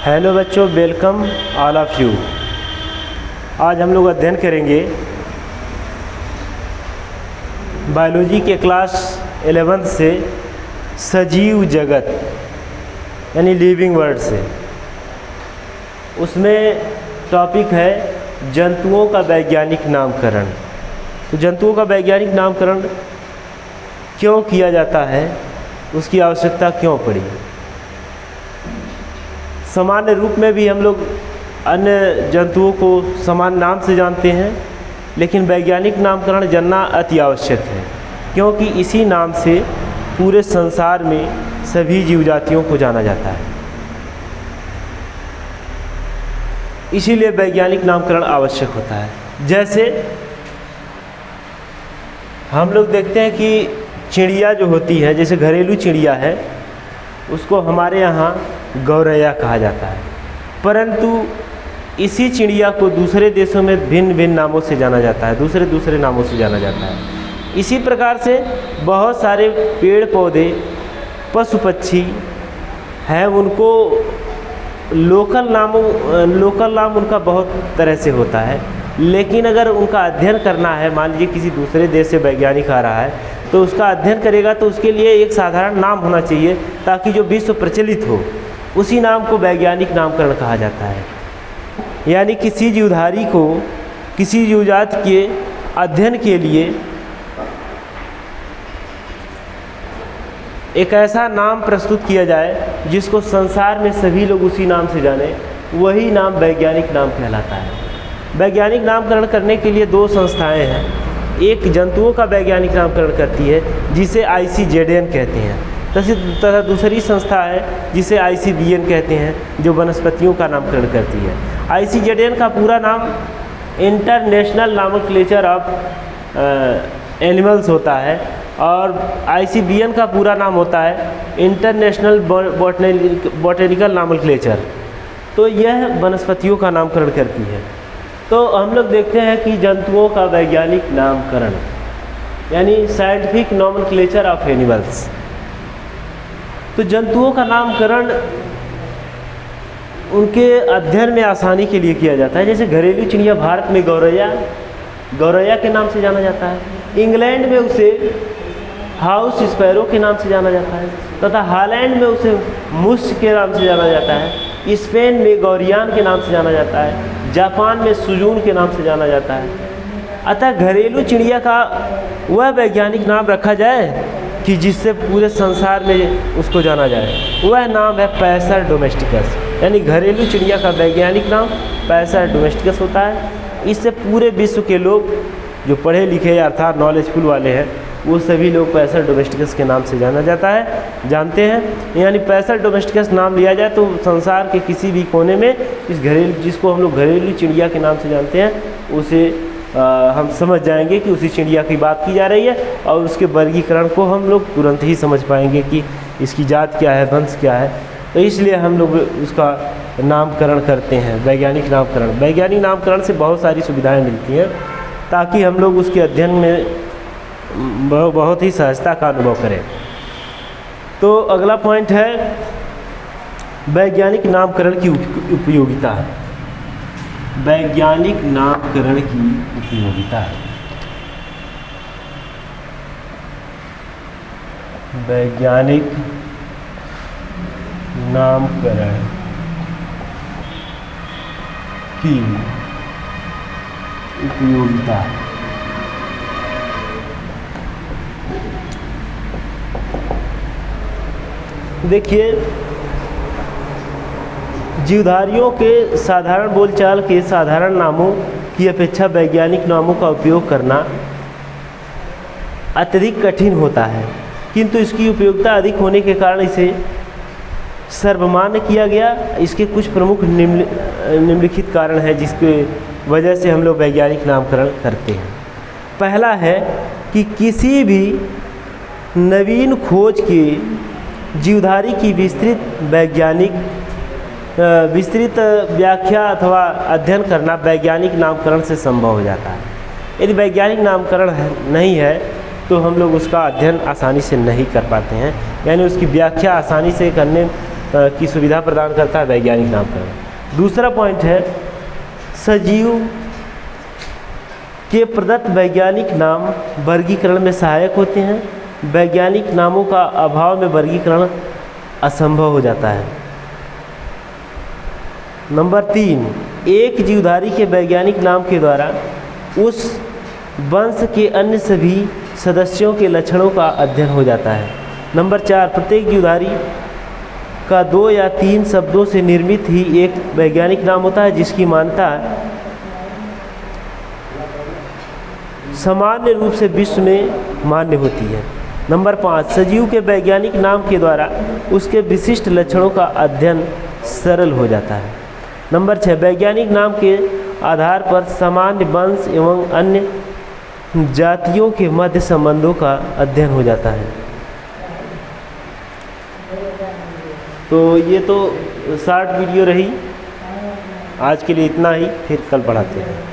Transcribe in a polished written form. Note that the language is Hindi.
हेलो बच्चों, वेलकम ऑल ऑफ यू। आज हम लोग अध्ययन करेंगे बायोलॉजी के क्लास 11th से सजीव जगत यानी लिविंग वर्ल्ड से। उसमें टॉपिक है जंतुओं का वैज्ञानिक नामकरण। तो जंतुओं का वैज्ञानिक नामकरण क्यों किया जाता है, उसकी आवश्यकता क्यों पड़ी। सामान्य रूप में भी हम लोग अन्य जंतुओं को समान नाम से जानते हैं, लेकिन वैज्ञानिक नामकरण जानना अति आवश्यक है, क्योंकि इसी नाम से पूरे संसार में सभी जीव जातियों को जाना जाता है। इसीलिए वैज्ञानिक नामकरण आवश्यक होता है। जैसे हम लोग देखते हैं कि चिड़िया जो होती है, जैसे घरेलू चिड़िया है, उसको हमारे यहाँ गौरैया कहा जाता है, परंतु इसी चिड़िया को दूसरे देशों में भिन्न भिन्न नामों से जाना जाता है, दूसरे नामों से जाना जाता है। इसी प्रकार से बहुत सारे पेड़ पौधे, पशु पक्षी हैं, उनको लोकल नाम उनका बहुत तरह से होता है। लेकिन अगर उनका अध्ययन करना है, मान लीजिए किसी दूसरे देश से वैज्ञानिक आ रहा है, तो उसका अध्ययन करेगा तो उसके लिए एक साधारण नाम होना चाहिए, ताकि जो विश्व प्रचलित हो उसी नाम को वैज्ञानिक नामकरण कहा जाता है। यानी किसी जीवधारी को, किसी जीवजात के अध्ययन के लिए एक ऐसा नाम प्रस्तुत किया जाए जिसको संसार में सभी लोग उसी नाम से जाने, वही नाम वैज्ञानिक नाम कहलाता है। वैज्ञानिक नामकरण करने के लिए दो संस्थाएं हैं। एक जंतुओं का वैज्ञानिक नामकरण करती है, जिसे ICZN कहते हैं, तथा दूसरी संस्था है जिसे ICBN कहते हैं, जो वनस्पतियों का नामकरण करती है। ICZN का पूरा नाम इंटरनेशनल नॉमेनक्लेचर ऑफ एनिमल्स होता है, और ICBN का पूरा नाम होता है इंटरनेशनल बॉटनिकल नॉमेनक्लेचर। तो यह वनस्पतियों का नामकरण करती है। तो हम लोग देखते हैं कि जंतुओं का वैज्ञानिक नामकरण यानी साइंटिफिक नॉमेनक्लेचर ऑफ एनिमल्स। तो जंतुओं का नामकरण उनके अध्ययन में आसानी के लिए किया जाता है। जैसे घरेलू चिड़िया भारत में गौरैया के नाम से जाना जाता है। इंग्लैंड में उसे हाउस स्पैरो के नाम से जाना जाता है, तथा हॉलैंड में उसे मुस्क के नाम से जाना जाता है। स्पेन में गौरियान के नाम से जाना जाता है। जापान में सुजून के नाम से जाना जाता है। अतः घरेलू चिड़िया का वह वैज्ञानिक नाम रखा जाए कि जिससे पूरे संसार में उसको जाना जाए, वह नाम है पैसर डोमेस्टिकस। यानी घरेलू चिड़िया का वैज्ञानिक नाम पैसर डोमेस्टिकस होता है। इससे पूरे विश्व के लोग जो पढ़े लिखे अर्थात नॉलेजफुल वाले हैं, वो सभी लोग पैसर डोमेस्टिकस के नाम से जानते हैं। यानी पैसर डोमेस्टिकस नाम लिया जाए तो संसार के किसी भी कोने में इस जिसको हम लोग घरेलू चिड़िया के नाम से जानते हैं, उसे हम समझ जाएंगे कि उसी चिड़िया की बात की जा रही है, और उसके वर्गीकरण को हम लोग तुरंत ही समझ पाएंगे कि इसकी जात क्या है, वंश क्या है। तो इसलिए हम लोग उसका नामकरण करते हैं, वैज्ञानिक नामकरण। वैज्ञानिक नामकरण से बहुत सारी सुविधाएँ मिलती हैं, ताकि हम लोग उसके अध्ययन में बहुत ही सहजता का अनुभव करें। तो अगला पॉइंट है वैज्ञानिक नामकरण की उपयोगिता। वैज्ञानिक नामकरण की उपयोगिता है। वैज्ञानिक नामकरण की उपयोगिता। देखिए, जीवधारियों के साधारण बोलचाल के साधारण नामों की अपेक्षा वैज्ञानिक नामों का उपयोग करना अत्यधिक कठिन होता है, किंतु इसकी उपयोगिता अधिक होने के कारण इसे सर्वमान्य किया गया। इसके कुछ प्रमुख निम्नलिखित कारण हैं जिसके वजह से हम लोग वैज्ञानिक नामकरण करते हैं। पहला है कि किसी भी नवीन खोज के जीवधारी की विस्तृत व्याख्या अथवा अध्ययन करना वैज्ञानिक नामकरण से संभव हो जाता है। यदि वैज्ञानिक नामकरण नहीं है तो हम लोग उसका अध्ययन आसानी से नहीं कर पाते हैं, यानी उसकी व्याख्या आसानी से करने की सुविधा प्रदान करता है वैज्ञानिक नामकरण। दूसरा पॉइंट है सजीव के प्रदत्त वैज्ञानिक नाम वर्गीकरण में सहायक होते हैं। वैज्ञानिक नामों का अभाव में वर्गीकरण असंभव हो जाता है। नंबर 3, एक जीवधारी के वैज्ञानिक नाम के द्वारा उस वंश के अन्य सभी सदस्यों के लक्षणों का अध्ययन हो जाता है। नंबर 4, प्रत्येक जीवधारी का 2 या 3 शब्दों से निर्मित ही एक वैज्ञानिक नाम होता है, जिसकी मान्यता सामान्य रूप से विश्व में मान्य होती है। नंबर 5, सजीव के वैज्ञानिक नाम के द्वारा उसके विशिष्ट लक्षणों का अध्ययन सरल हो जाता है। नंबर 6, वैज्ञानिक नाम के आधार पर सामान्य वंश एवं अन्य जातियों के मध्य संबंधों का अध्ययन हो जाता है। तो ये तो शॉर्ट वीडियो रही, आज के लिए इतना ही, फिर कल पढ़ाते हैं।